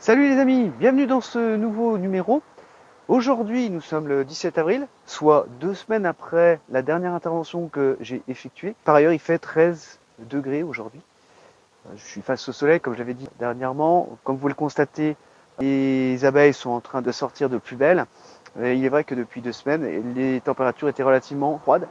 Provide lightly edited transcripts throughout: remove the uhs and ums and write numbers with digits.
Salut les amis, bienvenue dans ce nouveau numéro. Aujourd'hui, nous sommes le 17 avril, soit 2 semaines après la dernière intervention que j'ai effectuée. Par ailleurs, il fait 13 degrés aujourd'hui. Je suis face au soleil, comme j'avais dit dernièrement. Comme vous le constatez, les abeilles sont en train de sortir de plus belle. Et il est vrai que depuis 2 semaines, les températures étaient relativement froides.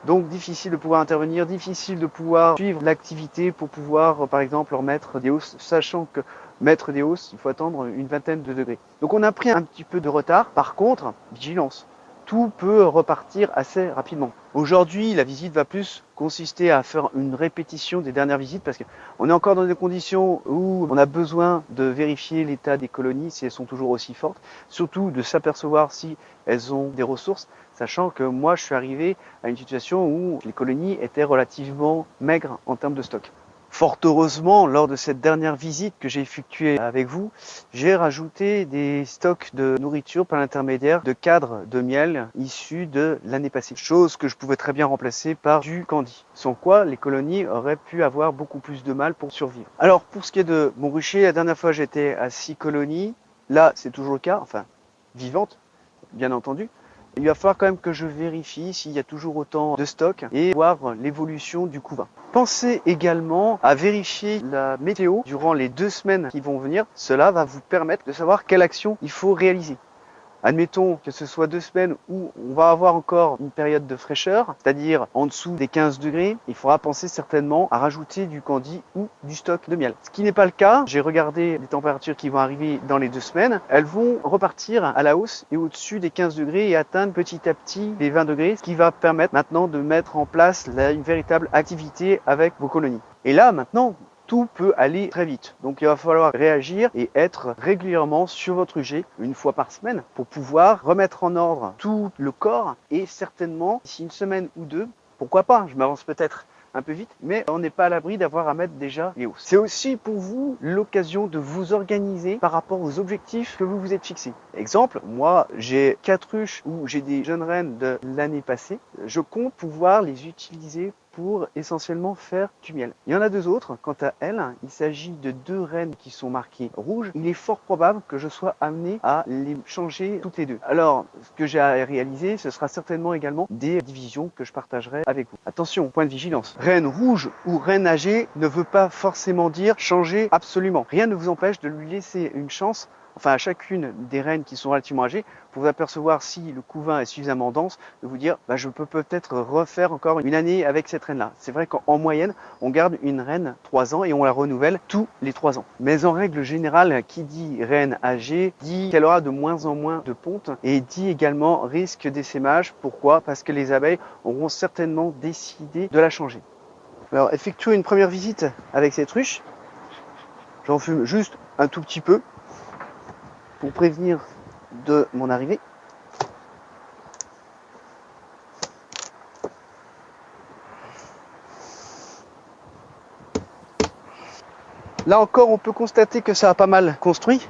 Donc difficile de pouvoir intervenir, difficile de pouvoir suivre l'activité pour pouvoir, par exemple, leur mettre des hausses, sachant que mettre des hausses, il faut attendre une vingtaine de degrés. Donc on a pris un petit peu de retard. Par contre, vigilance. Tout peut repartir assez rapidement. Aujourd'hui, la visite va plus consister à faire une répétition des dernières visites parce qu'on est encore dans des conditions où on a besoin de vérifier l'état des colonies, si elles sont toujours aussi fortes, surtout de s'apercevoir si elles ont des ressources, sachant que moi je suis arrivé à une situation où les colonies étaient relativement maigres en termes de stock. Fort heureusement, lors de cette dernière visite que j'ai effectuée avec vous, j'ai rajouté des stocks de nourriture par l'intermédiaire de cadres de miel issus de l'année passée. Chose que je pouvais très bien remplacer par du candy. Sans quoi, les colonies auraient pu avoir beaucoup plus de mal pour survivre. Alors, pour ce qui est de mon rucher, la dernière fois j'étais à 6 colonies. Là, c'est toujours le cas, enfin, vivantes, bien entendu. Il va falloir quand même que je vérifie s'il y a toujours autant de stock et voir l'évolution du couvain. Pensez également à vérifier la météo durant les 2 semaines qui vont venir. Cela va vous permettre de savoir quelle action il faut réaliser. Admettons que ce soit 2 semaines où on va avoir encore une période de fraîcheur, c'est-à-dire en dessous des 15 degrés, il faudra penser certainement à rajouter du candy ou du stock de miel. Ce qui n'est pas le cas, j'ai regardé les températures qui vont arriver dans les 2 semaines, elles vont repartir à la hausse et au-dessus des 15 degrés et atteindre petit à petit les 20 degrés, ce qui va permettre maintenant de mettre en place une véritable activité avec vos colonies. Et là, maintenant, tout peut aller très vite. Donc il va falloir réagir et être régulièrement sur votre UG une fois par semaine pour pouvoir remettre en ordre tout le corps et certainement d'ici une semaine ou deux, pourquoi pas, je m'avance peut-être un peu vite, mais on n'est pas à l'abri d'avoir à mettre déjà les hausses. C'est aussi pour vous l'occasion de vous organiser par rapport aux objectifs que vous vous êtes fixés. Exemple, moi j'ai 4 ruches où j'ai des jeunes reines de l'année passée. Je compte pouvoir les utiliser pour essentiellement faire du miel. Il y en a 2 autres, quant à elles, il s'agit de 2 reines qui sont marquées rouges. Il est fort probable que je sois amené à les changer toutes les 2. Alors, ce que j'ai à réaliser, ce sera certainement également des divisions que je partagerai avec vous. Attention, point de vigilance. Reine rouge ou reine âgée ne veut pas forcément dire changer absolument. Rien ne vous empêche de lui laisser une chance, enfin à chacune des reines qui sont relativement âgées, pour vous apercevoir si le couvain est suffisamment dense, de vous dire je peux peut-être refaire encore une année avec cette reine-là. C'est vrai qu'en moyenne, on garde une reine 3 ans et on la renouvelle tous les 3 ans. Mais en règle générale, qui dit reine âgée, dit qu'elle aura de moins en moins de pontes et dit également risque d'essaimage. Pourquoi ? Parce que les abeilles auront certainement décidé de la changer. Alors, effectuer une première visite avec cette ruche. J'en fume juste un tout petit peu pour prévenir de mon arrivée. Là encore, on peut constater que ça a pas mal construit,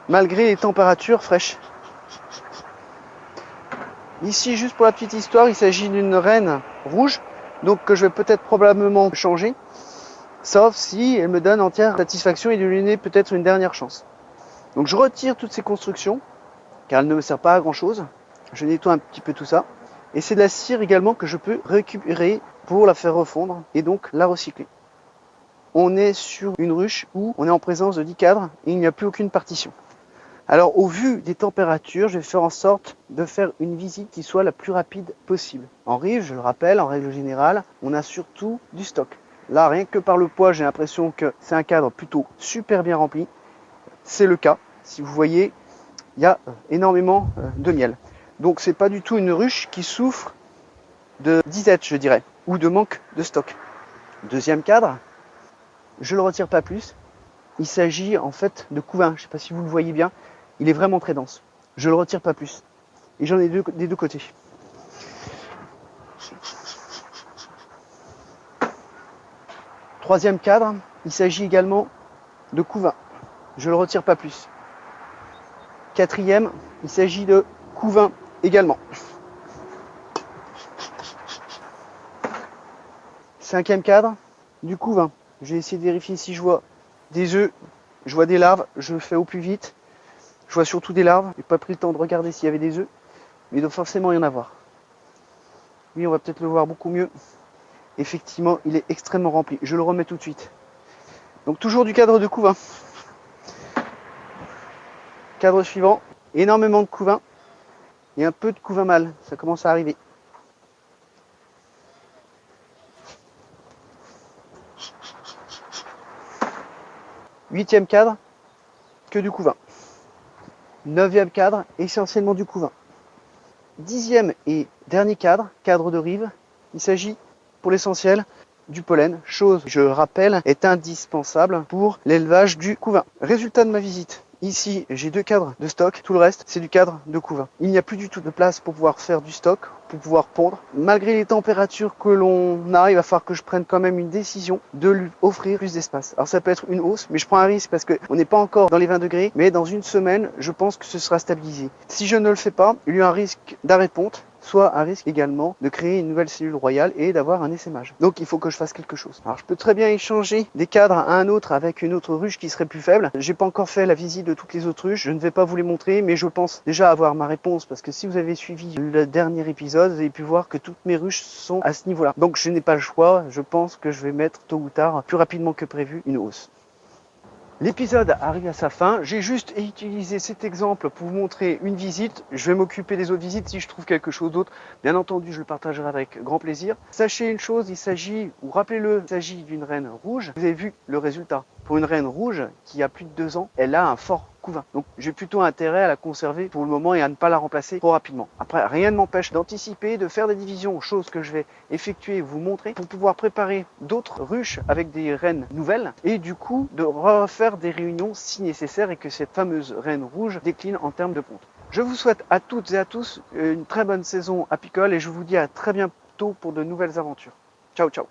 malgré les températures fraîches. Ici, juste pour la petite histoire, il s'agit d'une reine rouge, donc que je vais peut-être probablement changer, sauf si elle me donne entière satisfaction et de lui donner peut-être une dernière chance. Donc je retire toutes ces constructions, car elles ne me servent pas à grand chose. Je nettoie un petit peu tout ça. Et c'est de la cire également que je peux récupérer pour la faire refondre et donc la recycler. On est sur une ruche où on est en présence de 10 cadres et il n'y a plus aucune partition. Alors au vu des températures, je vais faire en sorte de faire une visite qui soit la plus rapide possible. En rive, je le rappelle, en règle générale, on a surtout du stock. Là, rien que par le poids, j'ai l'impression que c'est un cadre plutôt super bien rempli. C'est le cas. Si vous voyez, il y a énormément de miel. Donc c'est pas du tout une ruche qui souffre de disette, je dirais, ou de manque de stock. Deuxième cadre, je le retire pas plus. Il s'agit en fait de couvain. Je ne sais pas si vous le voyez bien. Il est vraiment très dense. Je le retire pas plus. Et j'en ai des deux côtés. Troisième cadre, il s'agit également de couvain. Je le retire pas plus. Quatrième, il s'agit de couvain également. Cinquième cadre, du couvain. Je vais essayer de vérifier si je vois des œufs Je vois des larves, je fais au plus vite. Je vois surtout des larves. J'ai pas pris le temps de regarder s'il y avait des œufs. Mais il doit forcément y en avoir. Lui, on va peut-être le voir beaucoup mieux. Effectivement, il est extrêmement rempli. Je le remets tout de suite. Donc toujours du cadre de couvain. Cadre suivant, énormément de couvain et un peu de couvain mâle. Ça commence à arriver. Huitième cadre, que du couvain. Neuvième cadre, essentiellement du couvain. Dixième et dernier cadre, cadre de rive. Il s'agit pour l'essentiel du pollen, chose, je rappelle, est indispensable pour l'élevage du couvain. Résultat de ma visite. Ici, j'ai 2 cadres de stock, tout le reste, c'est du cadre de couvain. Il n'y a plus du tout de place pour pouvoir faire du stock, pour pouvoir pondre. Malgré les températures que l'on a, il va falloir que je prenne quand même une décision de lui offrir plus d'espace. Alors ça peut être une hausse, mais je prends un risque parce qu'on n'est pas encore dans les 20 degrés, mais dans une semaine, je pense que ce sera stabilisé. Si je ne le fais pas, il y a un risque d'arrêt de ponte, soit un risque également de créer une nouvelle cellule royale et d'avoir un essaimage. Donc il faut que je fasse quelque chose. Alors je peux très bien échanger des cadres à un autre avec une autre ruche qui serait plus faible. J'ai pas encore fait la visite de toutes les autres ruches, je ne vais pas vous les montrer, mais je pense déjà avoir ma réponse parce que si vous avez suivi le dernier épisode, vous avez pu voir que toutes mes ruches sont à ce niveau-là. Donc je n'ai pas le choix, je pense que je vais mettre tôt ou tard, plus rapidement que prévu, une hausse. L'épisode arrive à sa fin. J'ai juste utilisé cet exemple pour vous montrer une visite. Je vais m'occuper des autres visites si je trouve quelque chose d'autre. Bien entendu, je le partagerai avec grand plaisir. Sachez une chose, il s'agit, ou rappelez-le, il s'agit d'une reine rouge. Vous avez vu le résultat. Pour une reine rouge qui a plus de 2 ans, elle a un fort couvain. Donc j'ai plutôt intérêt à la conserver pour le moment et à ne pas la remplacer trop rapidement. Après, rien ne m'empêche d'anticiper, de faire des divisions, chose que je vais effectuer et vous montrer pour pouvoir préparer d'autres ruches avec des reines nouvelles et du coup de refaire des réunions si nécessaire et que cette fameuse reine rouge décline en termes de ponte. Je vous souhaite à toutes et à tous une très bonne saison apicole et je vous dis à très bientôt pour de nouvelles aventures. Ciao, ciao.